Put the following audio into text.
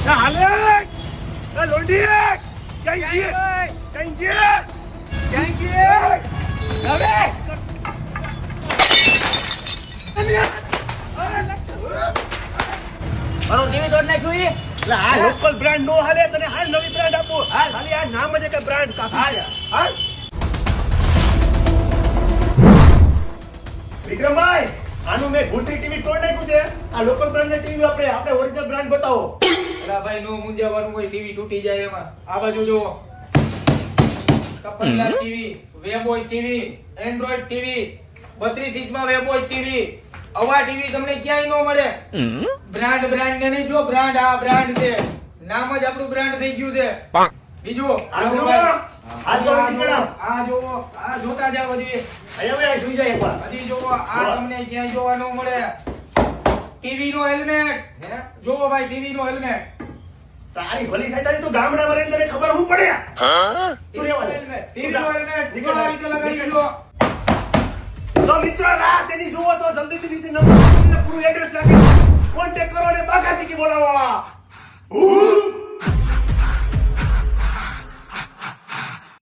હાલે લોંડી કઈ ગઈ હવે મારો ટીવી તોડ નાખ્યું ઈ. એટલે આ લોકલ બ્રાન્ડ નો હાલે તને હાલ નવી બ્રાન્ડ આપો ખાલી આ નામ જ એક બ્રાન્ડ કાફી છે હાલ વિક્રમભાઈ આનું મેં ભૂલથી ટીવી તોડ નાખ્યું છે આ લોકલ બ્રાન્ડ ના ટીવી આપણે ઓરિજિનલ બ્રાન્ડ બતાવો અલા ભાઈ નો મુંજાવાનું કોઈ ટીવી તૂટી જાય એમાં આ બાજુ જો કપલગ્લાસ TV webOS TV android TV 32 ઇંચમાં વેબોસ ટીવી આવા ટીવી તમને ક્યાંય ન મળે બ્રાન્ડ ને નહીં જો બ્રાન્ડ આ બ્રાન્ડ છે નામ જ આપણું બ્રાન્ડ થઈ ગયું છે બીજું આ જોવો આ જોતા જાવ હજી અહીંયા જોઈ જાય એકવાર હજી જોવો આ તમને ક્યાંય જોવા ન મળે ટીવી નો હેલ્મેટ જોવો ભાઈ ટીવી નો હેલ્મેટ તારી ભલી થાય તારી તો ગામડામાં રહીને તને ખબર હું પડે તું રેવા દે ટીવી નો હેલ્મેટ નીકળો આ રીતે લગાડી દો તો મિત્રો રાસ એની જુઓ તો જલ્દીથી નીચે નંબર પૂરું એડ્રેસ નાખી કોન્ટેક્ટ કરો અને બાકાસી કી બોલાવો